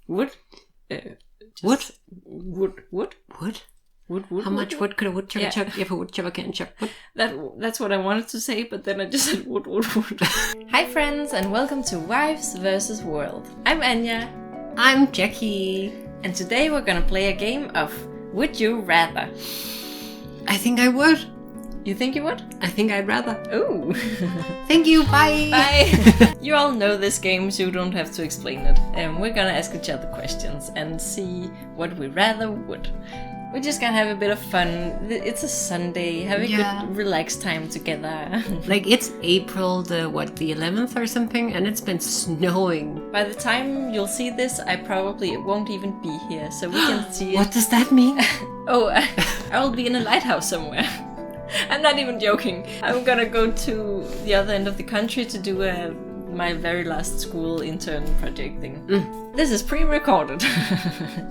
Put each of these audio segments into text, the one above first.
Wood? Wood? Wood? Wood? Wood? How much wood could a woodchucker chuck if a woodchucker can't chuck wood? That's what I wanted to say, but then I just said wood. Hi friends, and welcome to Wives vs. World. I'm Anya, I'm Jackie. and today we're gonna play a game of Would You Rather. I think I would. You think you would? I think I'd rather. Ooh. Thank you, bye! Bye! You all know this game, so you don't have to explain it. And we're gonna ask each other questions and see what we rather would. We're just gonna have a bit of fun. It's a Sunday, have a good relaxed time together. Like, it's April the 11th or something, and it's been snowing. By the time you'll see this, I probably won't even be here, so we can see it. What does that mean? Oh, I will be in a lighthouse somewhere. I'm not even joking. I'm gonna go to the other end of the country to do my very last school intern project thing. This is pre-recorded.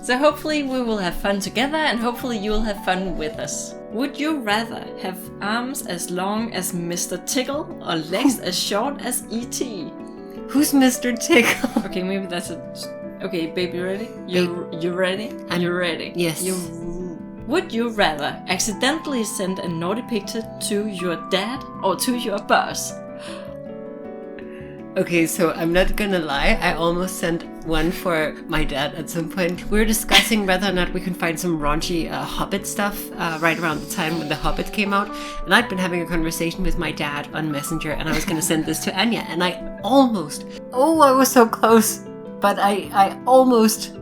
So hopefully we will have fun together, and hopefully you'll have fun with us. Would you rather have arms as long as Mr. Tickle or legs as short as E.T.? Who's Mr. Tickle? Okay, maybe that's it. Okay, baby, ready? You ready? You're ready. Yes. Would you rather accidentally send a naughty picture to your dad or to your boss? Okay, so I'm not gonna lie, I almost sent one for my dad at some point. We were discussing whether or not we can find some raunchy Hobbit stuff right around the time when The Hobbit came out. And I'd been having a conversation with my dad on Messenger, and I was gonna send this to Anya, and I was so close, but I almost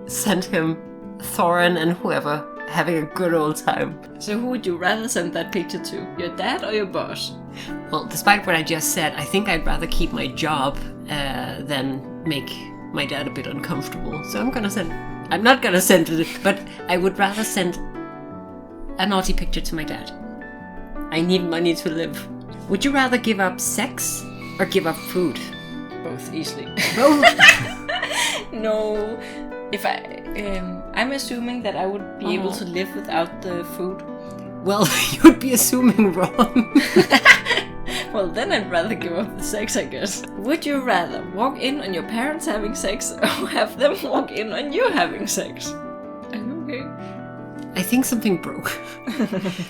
sent him Thorin and whoever having a good old time. So who would you rather send that picture to? Your dad or your boss? Well, despite what I just said, I think I'd rather keep my job than make my dad a bit uncomfortable. So I'm not gonna send it, but I would rather send a naughty picture to my dad. I need money to live. Would you rather give up sex or give up food? Both, easily. Both? No. If I'm assuming that I would be able to live without the food. Well, you'd be assuming wrong. Well, then I'd rather give up the sex, I guess. Would you rather walk in on your parents having sex or have them walk in on you having sex? Are you okay? I think something broke.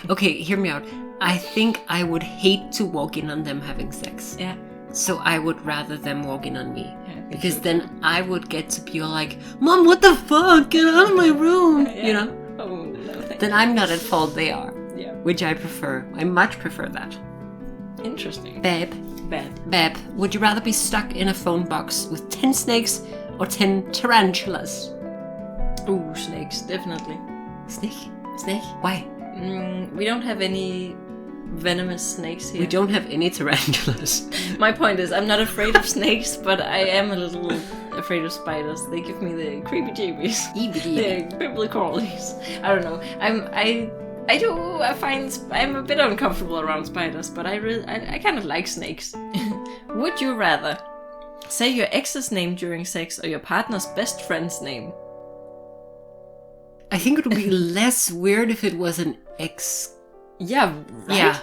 Okay, hear me out. I think I would hate to walk in on them having sex. Yeah. So I would rather them walk in on me. Yeah, because then I would get to be all like, Mom, what the fuck? Get out of my room! Yeah. You know? Oh, no, thank Then I'm not at fault, they are. Yeah. Which I prefer. I much prefer that. Interesting. Babe, would you rather be stuck in a phone box with 10 snakes or 10 tarantulas? Ooh, snakes, definitely. Snake? Why? We don't have any venomous snakes here. We don't have any tarantulas. My point is, I'm not afraid of snakes, but I am a little afraid of spiders. They give me the creepy jeebies. The cripply crawlies. I don't know. I find I'm a bit uncomfortable around spiders, but I kind of like snakes. Would you rather say your ex's name during sex or your partner's best friend's name? I think it would be less weird if it was an ex. Yeah, right? Yeah.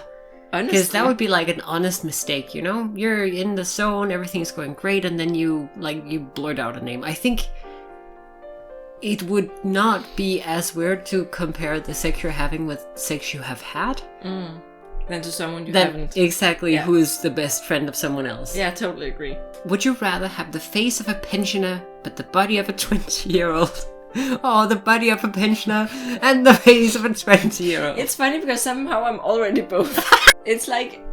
Honestly. Because that would be like an honest mistake, you know? You're in the zone, everything's going great, and then you blurt out a name. I think it would not be as weird to compare the sex you're having with sex you have had. Than to someone you haven't. Exactly, who is the best friend of someone else. Yeah, I totally agree. Would you rather have the face of a pensioner, but the body of a 20-year-old? Oh, the body of a pensioner and the face of a 20-year-old. It's funny because somehow I'm already both. It's like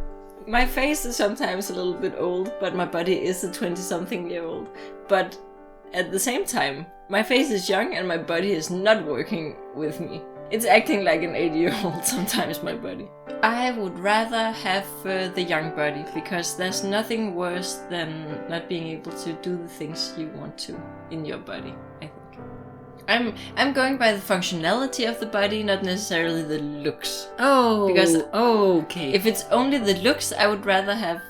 my face is sometimes a little bit old, but my body is a 20-something-year-old. But at the same time, my face is young and my body is not working with me. It's acting like an 80-year-old sometimes, my body. I would rather have the young body, because there's nothing worse than not being able to do the things you want to in your body, I think. I'm going by the functionality of the body, not necessarily the looks. Oh, because okay. If it's only the looks, I would rather have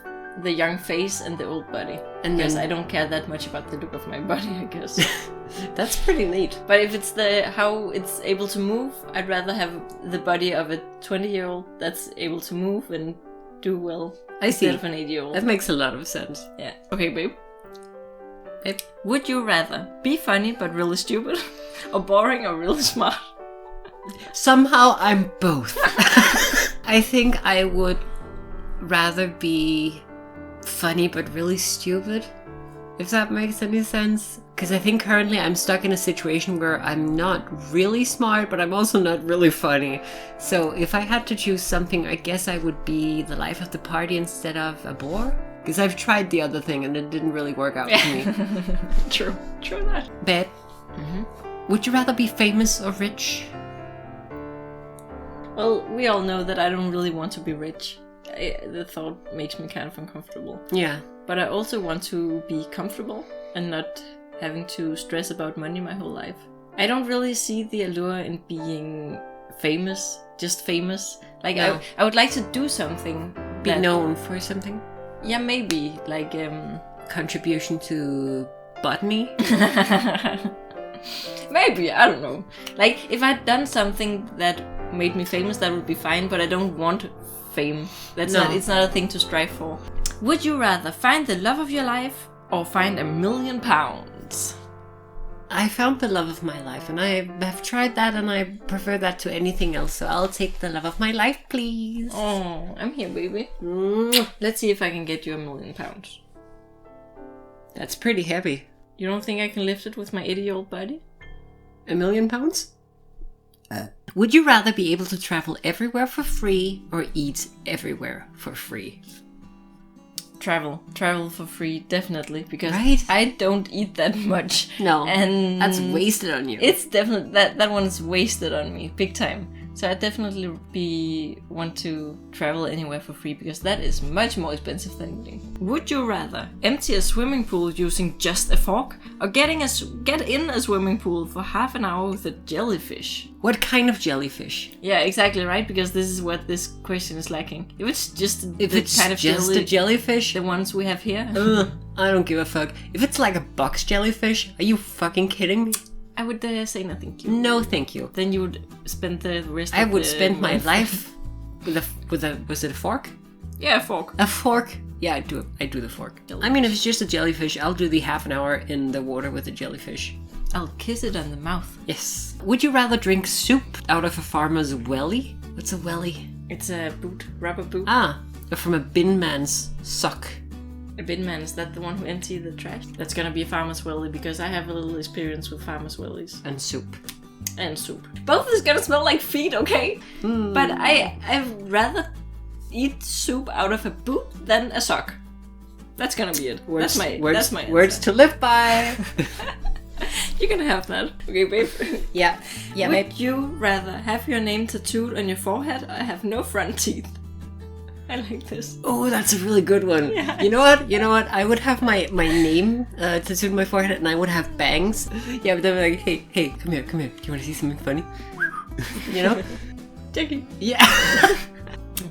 the young face and the old body. And because I don't care that much about the look of my body, I guess. That's pretty neat. But if it's how it's able to move, I'd rather have the body of a 20-year-old that's able to move and do well. I see. Instead of an 80-year-old. That makes a lot of sense. Yeah. Okay, babe. Babe? Would you rather be funny but really stupid, or boring or really smart? Somehow I'm both. I think I would rather be funny but really stupid, if that makes any sense. Because I think currently I'm stuck in a situation where I'm not really smart, but I'm also not really funny. So if I had to choose something, I guess I would be the life of the party instead of a bore. Because I've tried the other thing and it didn't really work out for me. True that. Babe, would you rather be famous or rich? Well, we all know that I don't really want to be rich. The thought makes me kind of uncomfortable. Yeah. But I also want to be comfortable and not having to stress about money my whole life. I don't really see the allure in being famous, just famous. Like, No. I would like to do something. Be known for something? Yeah, maybe. Like, Contribution to botany? maybe, I don't know. Like, if I'd done something that made me famous, that would be fine, but I don't want fame. It's not a thing to strive for. Would you rather find the love of your life or find £1 million? I found the love of my life, and I have tried that, and I prefer that to anything else, so I'll take the love of my life, please. Oh, I'm here, baby. Let's see if I can get you £1 million. That's pretty heavy. You don't think I can lift it with my 80-year-old body? £1 million? Would you rather be able to travel everywhere for free or eat everywhere for free? Travel for free, definitely, because Right? I don't eat that much. No, and that's wasted on you. It's definitely that one's wasted on me, big time. So I definitely want to travel anywhere for free, because that is much more expensive than eating. Would you rather empty a swimming pool using just a fork, or get in a swimming pool for half an hour with a jellyfish? What kind of jellyfish? Yeah, exactly, right? Because this is what this question is lacking. If it's just A jellyfish, the ones we have here, I don't give a fuck. If it's like a box jellyfish, are you fucking kidding me? I would say no thank you. No, thank you. Then you would spend the rest I of would the spend my month- life with a was it a fork? Yeah, a fork. A fork? Yeah, I do the fork. I mean, if it's just a jellyfish, I'll do the half an hour in the water with the jellyfish. I'll kiss it on the mouth. Yes. Would you rather drink soup out of a farmer's welly? What's a welly? It's a rubber boot. Ah, from a bin man's sock. A bin man, is that the one who emptied the trash? That's gonna be a farmer's welly, because I have a little experience with farmer's wellies. And soup. And soup. Both is gonna smell like feet, okay? But I'd rather eat soup out of a boot than a sock. That's gonna be it. That's my answer. Words to live by. You're gonna have that. Okay, babe. Yeah, babe. Would you rather have your name tattooed on your forehead or have no front teeth? I like this. Oh, that's a really good one. Yeah. You know what? I would have my name tattooed on my forehead, and I would have bangs. Yeah, but then I'm like, hey, come here. Do you want to see something funny? You know? Jackie. Yeah.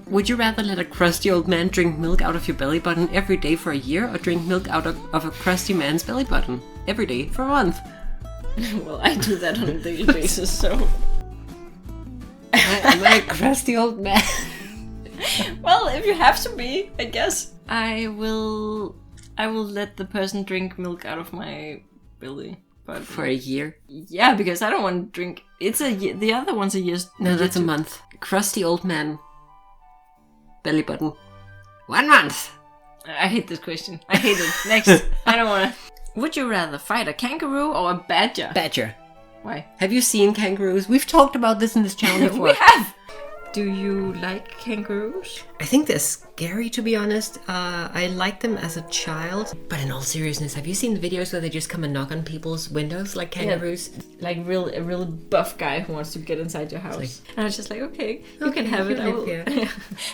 Would you rather let a crusty old man drink milk out of your belly button every day for a year, or drink milk out of a crusty man's belly button every day for a month? Well, I do that on a daily basis, so... Am I a crusty old man? Well, if you have to be, I guess. I will let the person drink milk out of my belly. But For a year? yeah, because I don't want to drink... The other one's a year... No, that's a month. Crusty old man. Belly button. 1 month! I hate this question. I hate it. Next. I don't want to... Would you rather fight a kangaroo or a badger? Badger. Why? Have you seen kangaroos? We've talked about this in this channel before. We have! Do you like kangaroos? I think they're scary, to be honest. I liked them as a child. But in all seriousness, have you seen the videos where they just come and knock on people's windows like kangaroos? Like a really buff guy who wants to get inside your house. And I was just like, okay, you can Okay, have it. you I live will. here.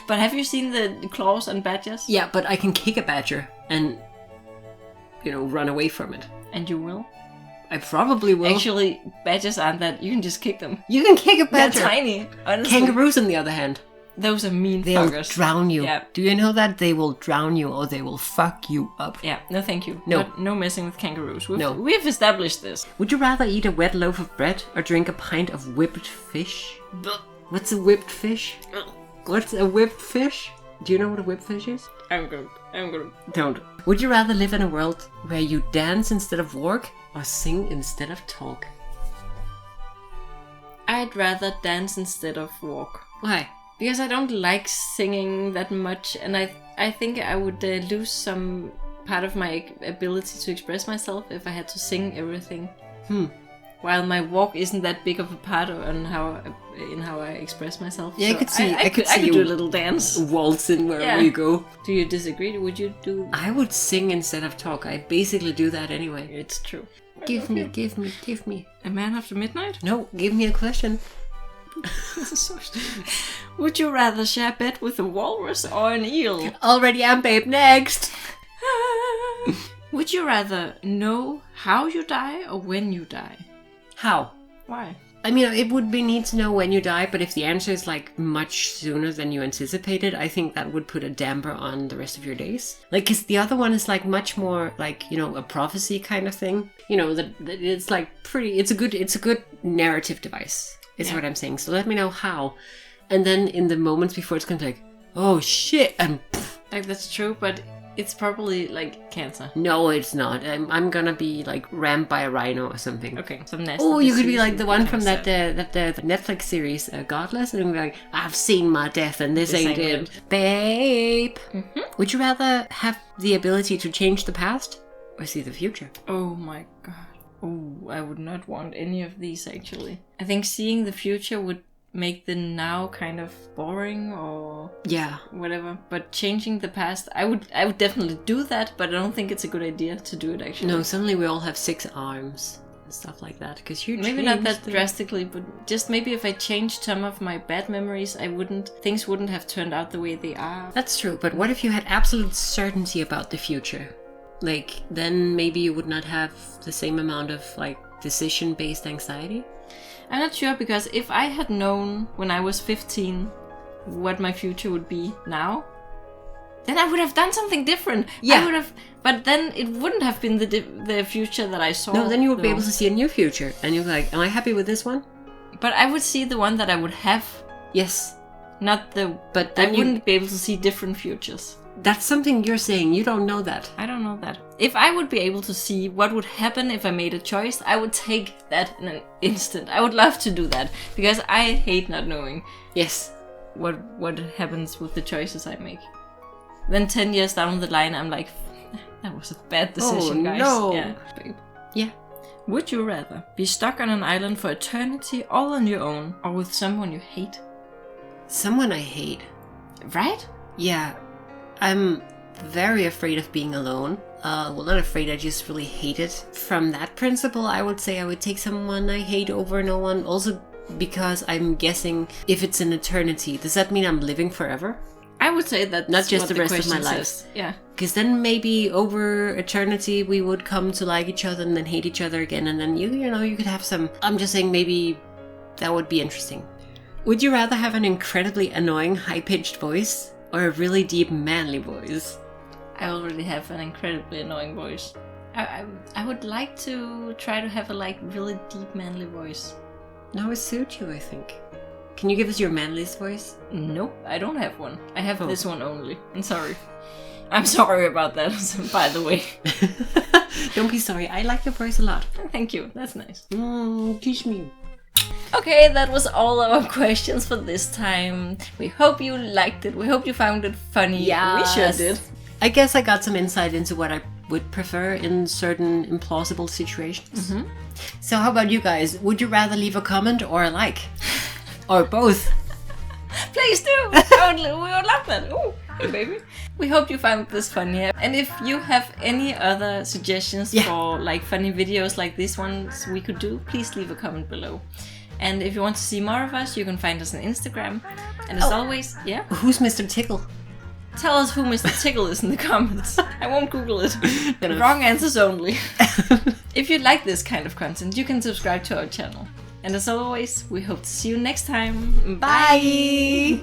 But have you seen the claws on badgers? Yeah, but I can kick a badger and, run away from it. And you will? I probably will. Actually, badgers aren't that. You can just kick them. You can kick a They're badger. tiny. Honestly. Kangaroos, on the other hand, Those are mean they'll fuckers. drown you. Yeah. Do you know that? They will drown you or they will fuck you up. Yeah, no thank you. No. No messing with kangaroos. No. We've established this. Would you rather eat a wet loaf of bread or drink a pint of whipped fish? What's a whipped fish? What's a whipped fish? Do you know what a whipfish is? I'm gonna. Don't. Would you rather live in a world where you dance instead of walk or sing instead of talk? I'd rather dance instead of walk. Why? Because I don't like singing that much, and I think I would lose some part of my ability to express myself if I had to sing everything. While my walk isn't that big of a part in how I express myself. Yeah, so I could see you do a little dance. Waltzing wherever you go. Do you disagree? Would you do? I would sing instead of talk. I basically do that anyway. It's true. Give me. A Man After Midnight? No, give me a question. This is so stupid. Would you rather share a bed with a walrus or an eel? Already am, babe. Next. Would you rather know how you die or when you die? How? Why? I mean, it would be neat to know when you die, but if the answer is like much sooner than you anticipated, I think that would put a damper on the rest of your days. Like, cause the other one is like much more like, you know, a prophecy kind of thing. You know, that it's like pretty. It's a good narrative device. Is what I'm saying. So let me know how, and then in the moments before, it's gonna be like, oh shit, and like that's true, but it's probably like cancer. No, it's not. I'm gonna be like rammed by a rhino or something. Okay, some nasty. Oh, you could be like the one from that Netflix series, Godless, and be like, I've seen my death, and this ain't it, babe. Mm-hmm. Would you rather have the ability to change the past or see the future? Oh my god. Oh, I would not want any of these actually. I think seeing the future would make the now kind of boring or whatever. But changing the past, I would definitely do that, but I don't think it's a good idea to do it actually. No, suddenly we all have 6 arms and stuff like that because you maybe not that drastically, but just maybe if I changed some of my bad memories, things wouldn't have turned out the way they are. That's true, but what if you had absolute certainty about the future? Like, then maybe you would not have the same amount of, like, decision-based anxiety? I'm not sure, because if I had known when I was 15 what my future would be now, then I would have done something different. Yeah. I would have, but then it wouldn't have been the future that I saw. No, then you would be able to see a new future. And you'd be like, am I happy with this one? But I would see the one that I would have. Yes. Not the... But I wouldn't be able to see different futures. That's something you're saying. You don't know that. I don't know that. If I would be able to see what would happen if I made a choice, I would take that in an instant. I would love to do that because I hate not knowing. Yes. What happens with the choices I make. Then 10 years down the line, I'm like, that was a bad decision, guys. No. Yeah, babe. Yeah. Would you rather be stuck on an island for eternity all on your own or with someone you hate? Someone I hate. Right? Yeah. I'm very afraid of being alone. Well, not afraid, I just really hate it. From that principle, I would say I would take someone I hate over no one. Also because I'm guessing if it's an eternity, does that mean I'm living forever? I would say that not just the rest of my life. Says. Yeah. Because then maybe over eternity we would come to like each other and then hate each other again, and then you know you could have some. I'm just saying maybe that would be interesting. Would you rather have an incredibly annoying high-pitched voice or a really deep manly voice? I already have an incredibly annoying voice. I would like to try to have a really deep manly voice. That would suit you, I think. Can you give us your manliest voice? Nope, I don't have one. I have this one only. I'm sorry. I'm sorry about that, by the way. Don't be sorry. I like your voice a lot. Thank you. That's nice. Teach me. Okay, that was all our questions for this time. We hope you liked it. We hope you found it funny. Yeah, we sure did. I guess I got some insight into what I would prefer in certain implausible situations. Mm-hmm. So how about you guys? Would you rather leave a comment or a like? Or both? Please do! We would love that. Ooh, hey baby. We hope you found this funny. And if you have any other suggestions for funny videos like these ones we could do, please leave a comment below. And if you want to see more of us, you can find us on Instagram. And as always, Who's Mr. Tickle? Tell us who Mr. Tickle is in the comments. I won't Google it. Wrong answers only. If you like this kind of content, you can subscribe to our channel. And as always, we hope to see you next time. Bye!